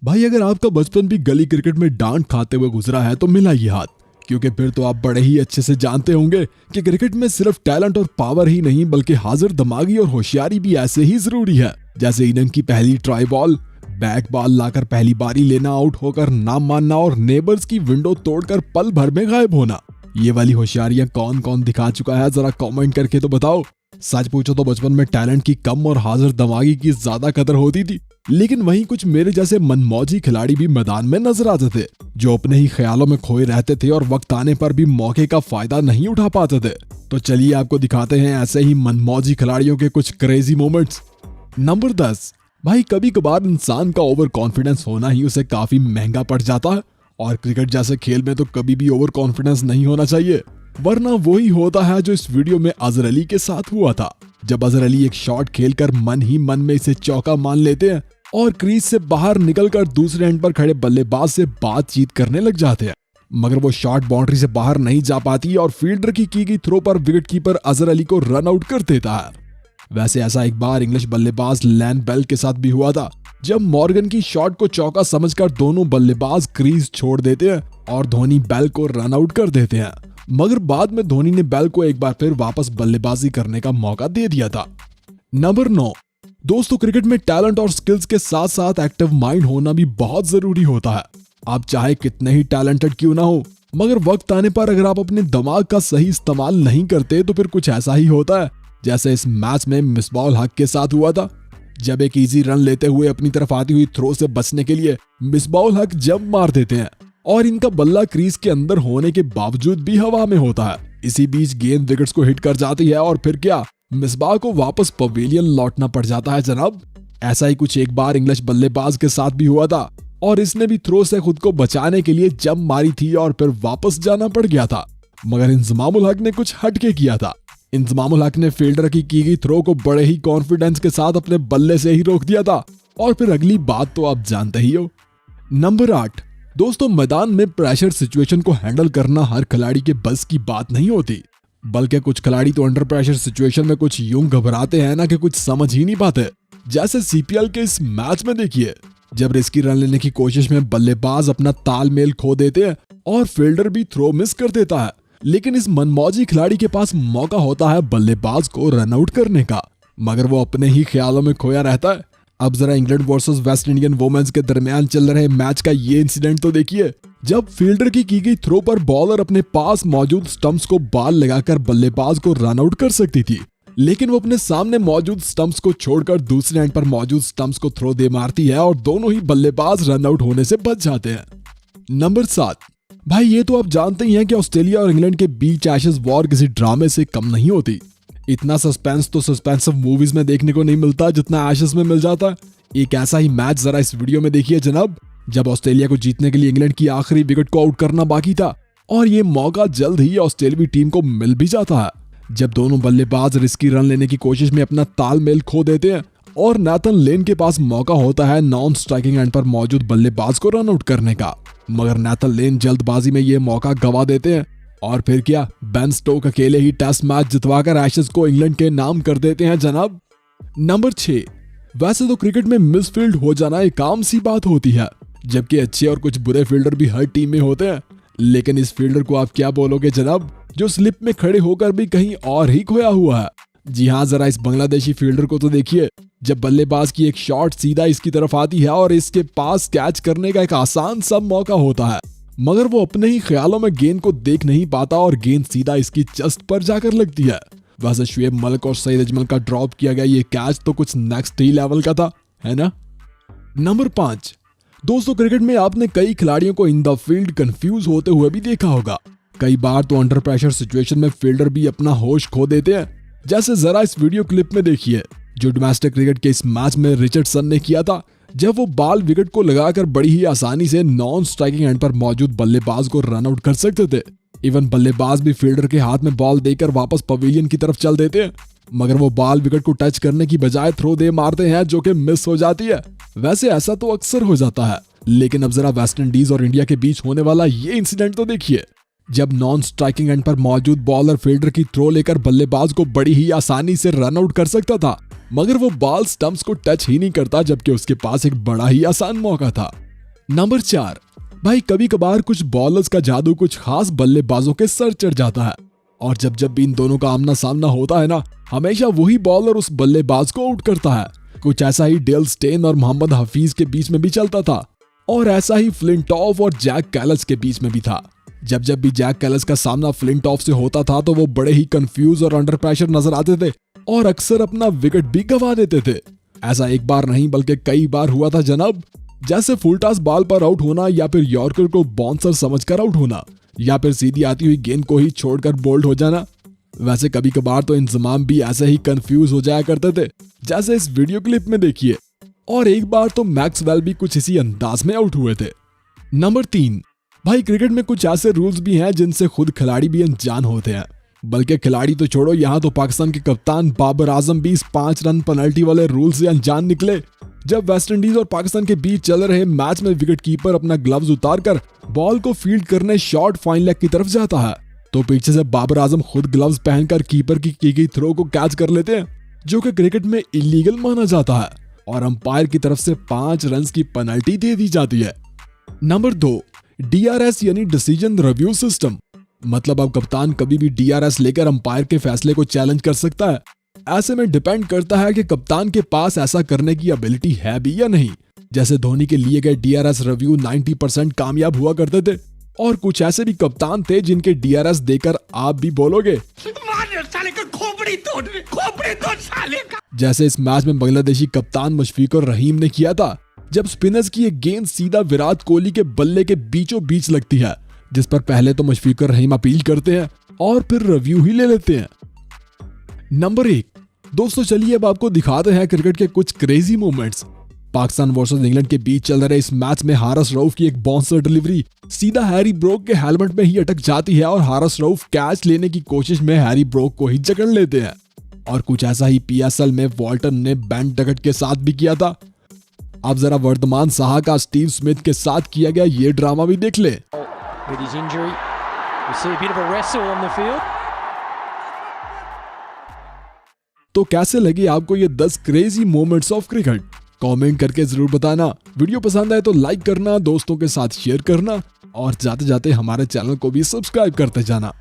भाई अगर आपका बचपन भी गली क्रिकेट में डांट खाते हुए गुजरा है तो मिलाइए हाथ, क्योंकि फिर तो आप बड़े ही अच्छे से जानते होंगे कि क्रिकेट में सिर्फ टैलेंट और पावर ही नहीं बल्कि हाजिर दिमागी और होशियारी भी ऐसे ही जरूरी है। जैसे इनिंग की पहली ट्राई बॉल, बैक बॉल लाकर पहली बारी लेना, आउट होकर ना मानना और नेबर्स की विंडो तोड़कर पल भर में गायब होना। ये वाली होशियारियां कौन कौन दिखा चुका है, जरा कमेंट करके तो बताओ। सच पूछो तो बचपन में टैलेंट की कम और हाजिर दिमागी की ज्यादा कदर होती थी, लेकिन वहीं कुछ मेरे जैसे मनमौजी खिलाड़ी भी मैदान में नजर आते थे, जो अपने ही ख्यालों में खोए रहते थे और वक्त आने पर भी मौके का फायदा नहीं उठा पाते थे। तो चलिए आपको दिखाते हैं ऐसे ही मनमौजी खिलाड़ियों के कुछ क्रेजी मोमेंट्स। नंबर 10। भाई कभी कभार इंसान का ओवर कॉन्फिडेंस होना ही उसे काफी महंगा पड़ जाता है, और क्रिकेट जैसे खेल में तो कभी भी ओवर कॉन्फिडेंस नहीं होना चाहिए, वरना वही होता है जो इस वीडियो में अजहर अली के साथ हुआ था। जब अजहर अली एक शॉट खेलकर मन ही मन में इसे चौका मान लेते हैं और क्रीज से बाहर निकलकर दूसरे एंड पर खड़े बल्लेबाज से बातचीत करने लग जाते हैं, मगर वो शॉट बाउंड्री से बाहर नहीं जा पाती और फील्डर की गई थ्रो पर विकेटकीपर अजहर अली को रन आउट कर देता है। वैसे ऐसा एक बार इंग्लिश बल्लेबाज लैन बेल के साथ भी हुआ था, जब मॉर्गन की शॉट को चौका समझकर दोनों बल्लेबाज क्रीज छोड़ देते हैं और धोनी बेल को रन आउट कर देते हैं, मगर बाद में धोनी ने बेल को एक बार फिर वापस बल्लेबाजी करने का मौका दे दिया था। नंबर 9। दोस्तों क्रिकेट में टैलेंट और स्किल्स के साथ साथ एक्टिव माइंड होना भी बहुत जरूरी होता है। आप चाहे कितने ही टैलेंटेड क्यों ना हो, मगर वक्त आने पर अगर आप अपने दिमाग का सही इस्तेमाल नहीं करते तो फिर कुछ ऐसा ही होता है जैसे इस मैच में मिसबाउल हक के साथ हुआ था। जब एक इजी रन लेते हुए अपनी तरफ आती हुई थ्रो से बचने के लिए मिसबाउल हक जंप मार देते हैं और इनका बल्ला क्रीज के अंदर होने के बावजूद भी हवा में होता है। इसी बीच गेंद विकेट्स को हिट कर जाती है और फिर क्या, मिसबाह को वापस पवेलियन लौटना पड़ जाता है जनाब। ऐसा ही कुछ एक बार इंग्लिश बल्लेबाज के साथ भी हुआ था और इसने भी थ्रो से खुद को बचाने के लिए जंप मारी थी और फिर वापस जाना पड़ गया था, मगर इंजमामुल हक ने कुछ हटके किया था। इंजमामुल हक ने फील्डर की गई थ्रो को बड़े ही कॉन्फिडेंस के साथ अपने बल्ले से ही रोक दिया था, और फिर अगली बात तो आप जानते ही हो। नंबर 8। दोस्तों मैदान में प्रेशर सिचुएशन को हैंडल करना हर खिलाड़ी के बस की बात नहीं होती, बल्कि कुछ खिलाड़ी तो अंडर प्रेशर सिचुएशन में कुछ यूं घबराते हैं ना कि कुछ समझ ही नहीं पाते। जैसे सीपीएल के इस मैच में देखिए, जब रिस्की रन लेने की कोशिश में बल्लेबाज अपना तालमेल खो देते हैं और फील्डर भी थ्रो मिस कर देता है, लेकिन इस मनमौजी खिलाड़ी के पास मौका होता है बल्लेबाज को रन आउट करने का, मगर वो अपने ही ख्यालों में खोया रहता है। अब जरा England versus West Indian women's के दरमियान चल रहे मैच का ये इंसिडेंट तो देखिए, जब फील्डर की गई थ्रो पर बॉलर अपने पास मौजूद स्टंप्स को बाल लगाकर बल्लेबाज को रन आउट कर सकती थी, लेकिन वो अपने सामने मौजूद स्टंप्स को छोड़कर दूसरे एंड पर मौजूद स्टंप्स को थ्रो दे मारती है और दोनों ही बल्लेबाज रन आउट होने से बच जाते हैं। नंबर 7। भाई ये तो आप जानते ही हैं कि ऑस्ट्रेलिया और इंग्लैंड के बीच एशेज वॉर किसी ड्रामे से कम नहीं होती। इतना सस्पेंस तो सस्पेंसिव मूवीज में देखने को नहीं मिलता जितना एशेज में मिल जाता है। एक ऐसा ही मैच जरा इस वीडियो में देखिए जनाब, जब ऑस्ट्रेलिया को जीतने के लिए इंग्लैंड की आखिरी विकेट को आउट करना बाकी था और ये मौका जल्द ही ऑस्ट्रेलियाई टीम को मिल भी जाता है, जब दोनों बल्लेबाज रिस्की रन लेने की कोशिश में अपना तालमेल खो देते हैं और नेथन लेन के पास मौका होता है नॉन स्ट्राइकिंग एंड पर मौजूद बल्लेबाज को रन आउट करने का, मगर नेथन लेन जल्दबाजी में ये मौका गवा देते हैं और फिर क्या, बेन स्टोक अकेले ही टेस्ट मैच जितवाकर एशेज को इंग्लैंड के नाम कर देते हैं जनाब। नंबर 6। वैसे तो क्रिकेट में मिसफील्ड हो जाना एक आम सी बात होती है, जबकि अच्छे और कुछ बुरे फील्डर भी हर टीम में होते हैं, लेकिन इस फील्डर को आप क्या बोलोगे जनाब, जो स्लिप में खड़े होकर भी कहीं और ही खोया हुआ है। जी हाँ, जरा इस बांग्लादेशी फील्डर को तो देखिए, जब बल्लेबाज की एक शॉट सीधा इसकी तरफ आती है और इसके पास कैच करने का एक आसान सा मौका होता है, मगर वो अपने ही ख्यालों में गेंद को देख नहीं पाता और गेंद सीधा इसकी चेस्ट पर जाकर लगती है। वैसे शुएब मलिक और सईद अजमल का ड्रॉप किया गया ये कैच तो कुछ नेक्स्ट ही लेवल का था, है ना। नंबर 5। दोस्तों क्रिकेट में आपने कई खिलाड़ियों को इन द फील्ड कंफ्यूज होते हुए भी देखा होगा। कई बार तो अंडर प्रेशर सिचुएशन में फील्डर भी अपना होश खो देते हैं, जैसे जरा इस वीडियो क्लिप में देखिए, जो डोमेस्टिक क्रिकेट के इस मैच में रिचर्डसन ने किया था, जब वो बॉल विकेट को लगाकर बड़ी ही आसानी से नॉन स्ट्राइकिंग एंड पर मौजूद बल्लेबाज को रन आउट कर सकते थे। इवन बल्लेबाज भी फील्डर के हाथ में बॉल देकर वापस पवेलियन की तरफ चल देते हैं, मगर वो बॉल विकेट को टच करने की बजाय थ्रो दे मारते हैं जो कि मिस हो जाती है। वैसे ऐसा तो अक्सर हो जाता है, लेकिन अब जरा वेस्ट इंडीज और इंडिया के बीच होने वाला ये इंसिडेंट तो देखिए, जब नॉन स्ट्राइकिंग एंड पर मौजूद बॉलर फील्डर की थ्रो लेकर बल्लेबाज को बड़ी ही आसानी से रन आउट कर सकता था, मगर वो बॉल स्टंप्स को टच ही नहीं करता, जबकि उसके पास एक बड़ा ही आसान मौका था। नंबर 4, भाई कभी कभार कुछ बॉलर्स का जादू कुछ खास बल्लेबाजों के सर चढ़ जाता है और जब जब भी इन दोनों का आमना सामना होता है ना, हमेशा वही बॉलर उस बल्लेबाज को आउट करता है। कुछ ऐसा ही डेल स्टेन और मोहम्मद हफीज के बीच में भी चलता था और ऐसा ही फ्लिंटॉफ और जैक कैलिस के बीच में भी था। जब जब भी जैक कैलिस का सामना फ्लिंटॉफ से होता था तो वो बड़े ही कंफ्यूज और अंडर प्रेशर नजर आते थे और अक्सर अपना विकेट भी गंवा देते थे। ऐसा एक बार नहीं बल्कि कई बार हुआ था जनाब, जैसे फुल टॉस बॉल पर आउट होना या फिर यॉर्कर को बाउंसर समझकर आउट होना या फिर सीधी आती हुई गेंद को ही छोड़कर बोल्ड हो जाना। वैसे कभी कभार तो इंतजाम भी ऐसे ही कंफ्यूज हो जाया करते थे जैसे इस वीडियो क्लिप में देखिए। और एक बार तो मैक्सवेल भी कुछ इसी अंदाज में आउट हुए थे। नंबर 3, भाई क्रिकेट में कुछ ऐसे रूल्स भी हैं जिनसे खुद खिलाड़ी भी अनजान होते हैं। बल्कि खिलाड़ी तो छोड़ो, यहाँ तो पाकिस्तान के कप्तान बाबर आजम भी इस 5 रन पेनल्टी वाले रूल से अनजान निकले। जब वेस्टइंडीज और पाकिस्तान के बीच चल रहे मैच में विकेट कीपर अपना ग्लव्स उतारकर बॉल को फील्ड करने शॉर्ट फाइन लेग की तरफ जाता है तो पीछे से बाबर आजम खुद ग्लव्स पहनकर कीपर की गई थ्रो को कैच कर लेते हैं, जो कि क्रिकेट में इलीगल माना जाता है और अंपायर की तरफ से 5 रन की पेनल्टी दे दी जाती है। नंबर 2, DRS यानी डिसीजन रिव्यू सिस्टम। मतलब अब कप्तान कभी भी DRS लेकर अंपायर के फैसले को चैलेंज कर सकता है। ऐसे में डिपेंड करता है कि कप्तान के पास ऐसा करने की एबिलिटी है भी या नहीं। जैसे धोनी के लिए गए DRS रिव्यू 90% कामयाब हुआ करते थे और कुछ ऐसे भी कप्तान थे जिनके DRS देकर आप भी बोलोगे साले का खोपड़ी तोड़ साले का। जैसे इस मैच में बांग्लादेशी कप्तान मुशफिकुर रहीम ने किया था, जब स्पिनर्स की एक गेंद सीधा विराट कोहली के बल्ले के बीचों बीच लगती है, जिस पर पहले तो मुशफिकुर रहीम अपील करते हैं और फिर रिव्यू ही ले लेते हैं। नंबर 1, दोस्तों चलिए अब आपको दिखाते हैं क्रिकेट के कुछ crazy moments. Pakistan versus England के बीच चल रहे इस मैच में हारिस रऊफ की एक बाउंसर डिलीवरी सीधा हैरी ब्रोक के हेलमेट में ही अटक जाती है और हारिस रऊफ कैच लेने की कोशिश में हैरी ब्रोक को ही जकड़ लेते हैं। और कुछ ऐसा ही PSL में वॉल्टन ने बेन डकट के साथ भी किया था। अब जरा वर्धमान साहा का स्टीव स्मिथ के साथ किया गया ये ड्रामा भी देख ले। तो कैसे लगी आपको ये 10 crazy moments of cricket? Comment करके जरूर बताना। वीडियो पसंद आए तो लाइक करना, दोस्तों के साथ शेयर करना और जाते जाते हमारे चैनल को भी सब्सक्राइब करते जाना।